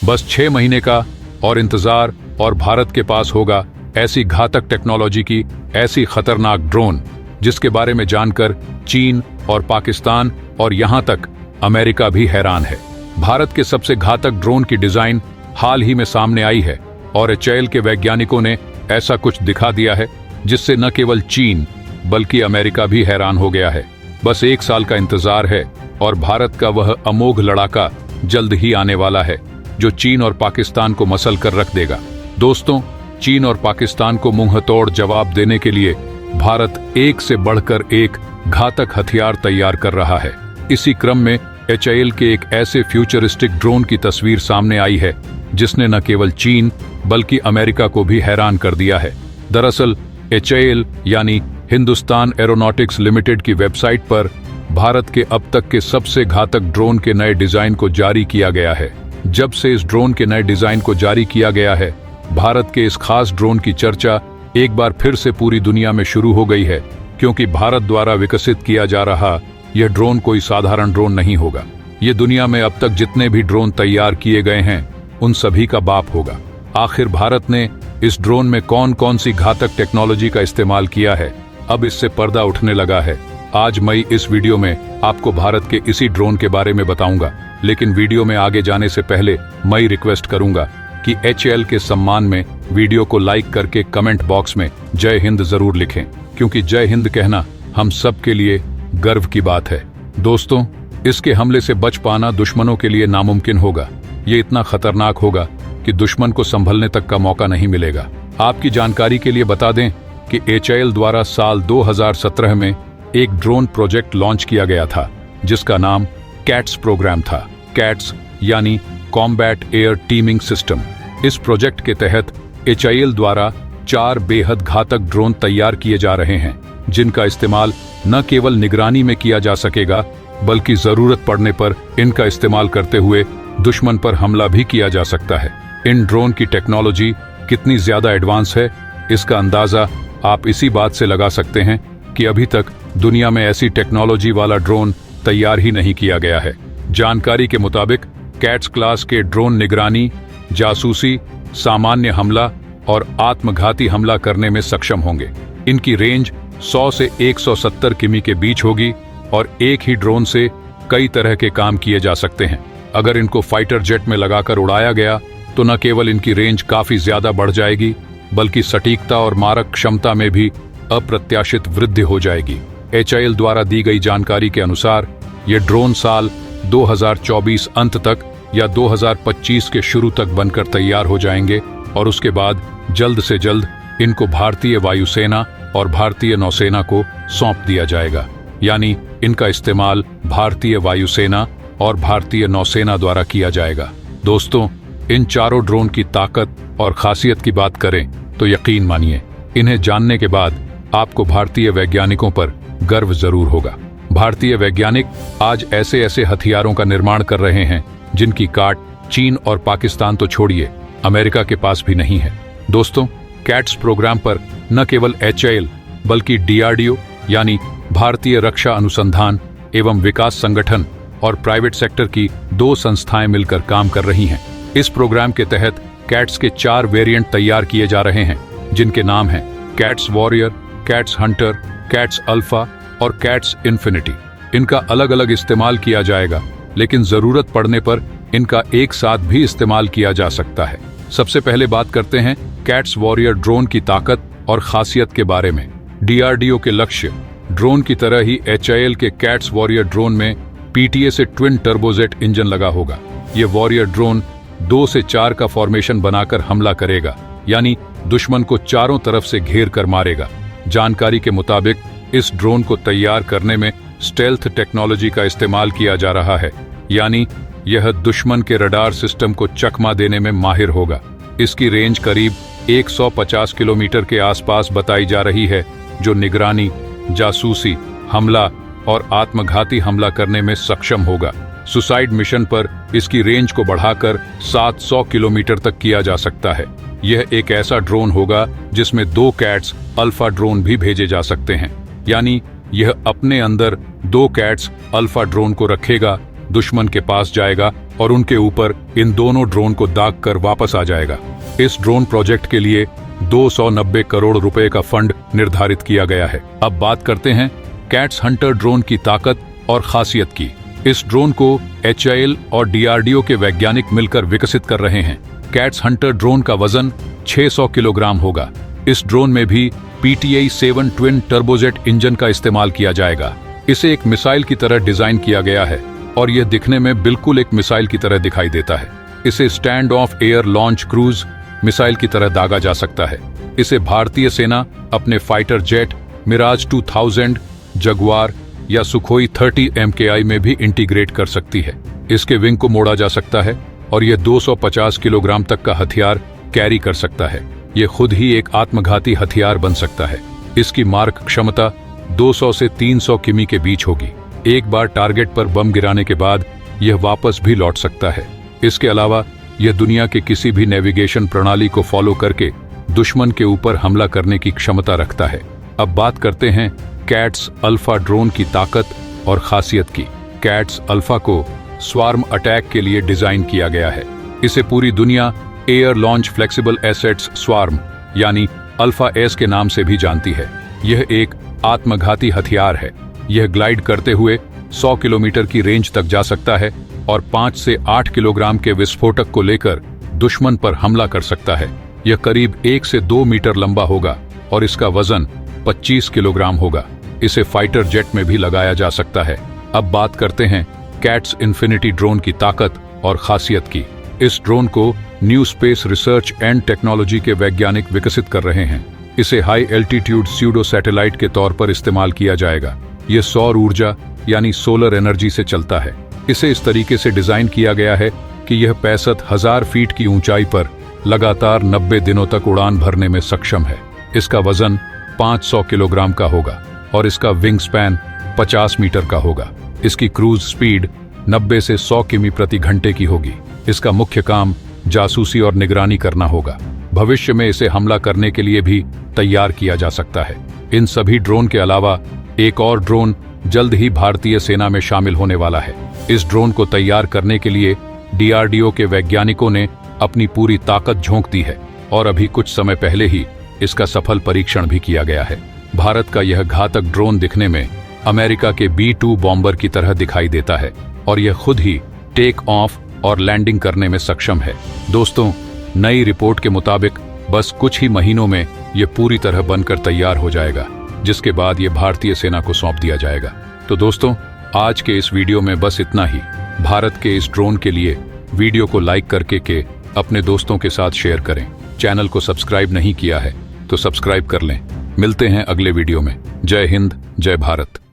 बस 6 महीने का और इंतजार और भारत के पास होगा ऐसी घातक टेक्नोलॉजी की ऐसी खतरनाक ड्रोन, जिसके बारे में जानकर चीन और पाकिस्तान और यहां तक अमेरिका भी हैरान है। भारत के सबसे घातक ड्रोन की डिजाइन हाल ही में सामने आई है और एचएएल के वैज्ञानिकों ने ऐसा कुछ दिखा दिया है जिससे न केवल चीन बल्कि अमेरिका भी हैरान हो गया है। बस 1 साल का इंतजार है और भारत का वह अमोघ लड़ाका जल्द ही आने वाला है जो चीन और पाकिस्तान को मसल कर रख देगा। दोस्तों, चीन और पाकिस्तान को मुंहतोड़ जवाब देने के लिए भारत एक से बढ़कर एक घातक हथियार तैयार कर रहा है। इसी क्रम में एचएएल के एक ऐसे फ्यूचरिस्टिक ड्रोन की तस्वीर सामने आई है जिसने न केवल चीन बल्कि अमेरिका को भी हैरान कर दिया है। दरअसल एचएएल यानी हिंदुस्तान एरोनॉटिक्स लिमिटेड की वेबसाइट पर भारत के अब तक के सबसे घातक ड्रोन के नए डिजाइन को जारी किया गया है। जब से इस ड्रोन के नए डिजाइन को जारी किया गया है, भारत के इस खास ड्रोन की चर्चा एक बार फिर से पूरी दुनिया में शुरू हो गई है, क्योंकि भारत द्वारा विकसित किया जा रहा यह ड्रोन कोई साधारण ड्रोन नहीं होगा। ये दुनिया में अब तक जितने भी ड्रोन तैयार किए गए हैं उन सभी का बाप होगा। आखिर भारत ने इस ड्रोन में कौन कौन सी घातक टेक्नोलॉजी का इस्तेमाल किया है, अब इससे पर्दा उठने लगा है। आज मैं इस वीडियो में आपको भारत के इसी ड्रोन के बारे में बताऊंगा, लेकिन वीडियो में आगे जाने से पहले मैं रिक्वेस्ट करूंगा कि एचएएल के सम्मान में वीडियो को लाइक करके कमेंट बॉक्स में जय हिंद जरूर लिखें, क्योंकि जय हिंद कहना हम सब के लिए गर्व की बात है। दोस्तों, इसके हमले से बच पाना दुश्मनों के लिए नामुमकिन होगा। ये इतना खतरनाक होगा कि दुश्मन को संभलने तक का मौका नहीं मिलेगा। आपकी जानकारी के लिए बता दें कि एचएएल द्वारा साल 2017 में एक ड्रोन प्रोजेक्ट लॉन्च किया गया था जिसका नाम कैट्स प्रोग्राम था। कैट्स यानी कॉम्बैट एयर टीमिंग सिस्टम। इस प्रोजेक्ट के तहत एचएएल द्वारा 4 बेहद घातक ड्रोन तैयार किए जा रहे हैं, जिनका इस्तेमाल न केवल निगरानी में किया जा सकेगा बल्कि जरूरत पड़ने पर इनका इस्तेमाल करते हुए दुश्मन पर हमला भी किया जा सकता है। इन ड्रोन की टेक्नोलॉजी कितनी ज्यादा एडवांस है, इसका अंदाजा आप इसी बात से लगा सकते हैं कि अभी तक दुनिया में ऐसी टेक्नोलॉजी वाला ड्रोन तैयार ही नहीं किया गया है। जानकारी के मुताबिक कैट्स क्लास के ड्रोन निगरानी, जासूसी, सामान्य हमला और आत्मघाती हमला करने में सक्षम होंगे। इनकी रेंज 100 से 170 किमी के बीच होगी और एक ही ड्रोन से कई तरह के काम किए जा सकते हैं। अगर इनको फाइटर जेट में लगाकर उड़ाया गया तो न केवल इनकी रेंज काफी ज्यादा बढ़ जाएगी बल्कि सटीकता और मारक क्षमता में भी अप्रत्याशित वृद्धि हो जाएगी। एचएएल द्वारा दी गई जानकारी के अनुसार ये ड्रोन साल 2024 अंत तक या 2025 के शुरू तक बनकर तैयार हो जाएंगे और उसके बाद जल्द से जल्द इनको भारतीय वायुसेना और भारतीय नौसेना को सौंप दिया जाएगा। यानी इनका इस्तेमाल भारतीय वायुसेना और भारतीय नौसेना द्वारा किया जाएगा। दोस्तों, इन चारों ड्रोन की ताकत और खासियत की बात करें तो यकीन मानिए, इन्हें जानने के बाद आपको भारतीय वैज्ञानिकों पर गर्व जरूर होगा। भारतीय वैज्ञानिक आज ऐसे ऐसे हथियारों का निर्माण कर रहे हैं जिनकी काट चीन और पाकिस्तान तो छोड़िए, अमेरिका के पास भी नहीं है। दोस्तों, कैट्स प्रोग्राम पर न केवल एचएएल बल्कि डीआरडीओ यानी भारतीय रक्षा अनुसंधान एवं विकास संगठन और प्राइवेट सेक्टर की 2 संस्थाएं मिलकर काम कर रही हैं। इस प्रोग्राम के तहत कैट्स के 4 वेरिएंट तैयार किए जा रहे हैं, जिनके नाम हैं cats warrior, cats Hunter, cats alpha और कैट्स इन्फिनिटी। इनका अलग अलग इस्तेमाल किया जाएगा, लेकिन जरूरत पड़ने पर इनका एक साथ भी इस्तेमाल किया जा सकता है। सबसे पहले बात करते हैं कैट्स वॉरियर ड्रोन की ताकत और खासियत के बारे में। डीआरडीओ के लक्ष्य ड्रोन की तरह ही एचएएल के कैट्स वॉरियर ड्रोन में पीटीए से ट्विन टर्बोजेट इंजन लगा होगा। ये वॉरियर ड्रोन 2 से 4 का फॉर्मेशन बनाकर हमला करेगा, यानी दुश्मन को चारों तरफ से घेर कर मारेगा। जानकारी के मुताबिक इस ड्रोन को तैयार करने में स्टेल्थ टेक्नोलॉजी का इस्तेमाल किया जा रहा है, यानी यह दुश्मन के रडार सिस्टम को चकमा देने में माहिर होगा। इसकी रेंज करीब 150 किलोमीटर के आसपास बताई जा रही है, जो निगरानी, जासूसी, हमला और आत्मघाती हमला करने में सक्षम होगा। सुसाइड मिशन पर इसकी रेंज को बढ़ाकर 700 किलोमीटर तक किया जा सकता है। यह एक ऐसा ड्रोन होगा जिसमें 2 कैट्स अल्फा ड्रोन भी भेजे जा सकते हैं, यानी यह अपने अंदर 2 कैट्स अल्फा ड्रोन को रखेगा, दुश्मन के पास जाएगा और उनके ऊपर इन दोनों ड्रोन को दाग कर वापस आ जाएगा। इस ड्रोन प्रोजेक्ट के लिए 290 करोड़ रुपए का फंड निर्धारित किया गया है। अब बात करते हैं कैट्स हंटर ड्रोन की ताकत और खासियत की। इस ड्रोन को HAL और DRDO के वैज्ञानिक मिलकर विकसित कर रहे हैं। कैट्स हंटर ड्रोन का वजन 600 किलोग्राम होगा। इस ड्रोन में भी PTI-7 ट्विन टर्बोजेट इंजन का इस्तेमाल किया जाएगा। इसे एक मिसाइल की तरह डिजाइन किया गया है और यह दिखने में बिल्कुल एक मिसाइल की तरह दिखाई देता है। इसे stand of air launch cruise missile की तरह दागा जा सकता है। इसे भारतीय सेना अपने फाइटर जेट मिराज 2000, जगुआर या सुखोई 30 MKI में भी इंटीग्रेट कर सकती है। इसके विंग को मोड़ा जा सकता है और यह 250 किलोग्राम तक का हथियार कैरी कर सकता है। यह खुद ही एक आत्मघाती हथियार बन सकता है। इसकी मारक क्षमता 200 से 300 किमी के बीच होगी। एक बार टारगेट पर बम गिराने के बाद यह वापस भी लौट सकता है। इसके अलावा यह दुनिया के किसी भी नेविगेशन प्रणाली को फॉलो करके दुश्मन के ऊपर हमला करने की क्षमता रखता है। अब बात करते हैं कैट्स अल्फा ड्रोन की ताकत और खासियत की। कैट्स अल्फा को स्वार्म अटैक के लिए डिजाइन किया गया है। इसे पूरी दुनिया air launch flexible assets swarm यानी अल्फा एस के नाम से भी जानती है। यह एक आत्मघाती हथियार है। यह ग्लाइड करते हुए 100 किलोमीटर की रेंज तक जा सकता है और 5 से 8 किलोग्राम के विस्फोटक को लेकर दुश्मन पर हमला कर सकता है। यह करीब 1 से 2 मीटर लंबा होगा और इसका वजन 25 किलोग्राम होगा। इसे फाइटर जेट में भी लगाया जा सकता है। अब बात करते हैं कैट्स इन्फिनिटी ड्रोन की ताकत और खासियत की। इस ड्रोन को new space research and technology के वैज्ञानिक विकसित कर रहे हैं। इसे हाई एल्टीट्यूड स्यूडो सैटेलाइट के तौर पर इस्तेमाल किया जाएगा। यह सौर ऊर्जा यानी सोलर एनर्जी से चलता है। इसे इस तरीके से डिजाइन किया गया है कि यह 65,000 फीट की ऊंचाई पर लगातार 90 दिनों तक उड़ान भरने में सक्षम है। इसका वजन 500 किलोग्राम का होगा और इसका विंग स्पैन 50 मीटर का होगा। इसकी क्रूज स्पीड 90 से 100 किमी प्रति घंटे की होगी। इसका मुख्य काम जासूसी और निगरानी करना होगा। भविष्य में इसे हमला करने के लिए भी तैयार किया जा सकता है। इन सभी ड्रोन के अलावा एक और ड्रोन जल्द ही भारतीय सेना में शामिल होने वाला है। इस ड्रोन को तैयार करने के लिए DRDO के वैज्ञानिकों ने अपनी पूरी ताकत झोंक दी है और अभी कुछ समय पहले ही इसका सफल परीक्षण भी किया गया है। भारत का यह घातक ड्रोन दिखने में अमेरिका के B-2 बॉम्बर की तरह दिखाई देता है और यह खुद ही टेक ऑफ और लैंडिंग करने में सक्षम है। दोस्तों, नई रिपोर्ट के मुताबिक बस कुछ ही महीनों में यह पूरी तरह बनकर तैयार हो जाएगा, जिसके बाद यह भारतीय सेना को सौंप दिया जाएगा। तो दोस्तों, आज के इस वीडियो में बस इतना ही। भारत के इस ड्रोन के लिए वीडियो को लाइक करके अपने दोस्तों के साथ शेयर करें। चैनल को सब्सक्राइब नहीं किया है तो सब्सक्राइब कर लें। मिलते हैं अगले वीडियो में। जय हिंद, जय भारत।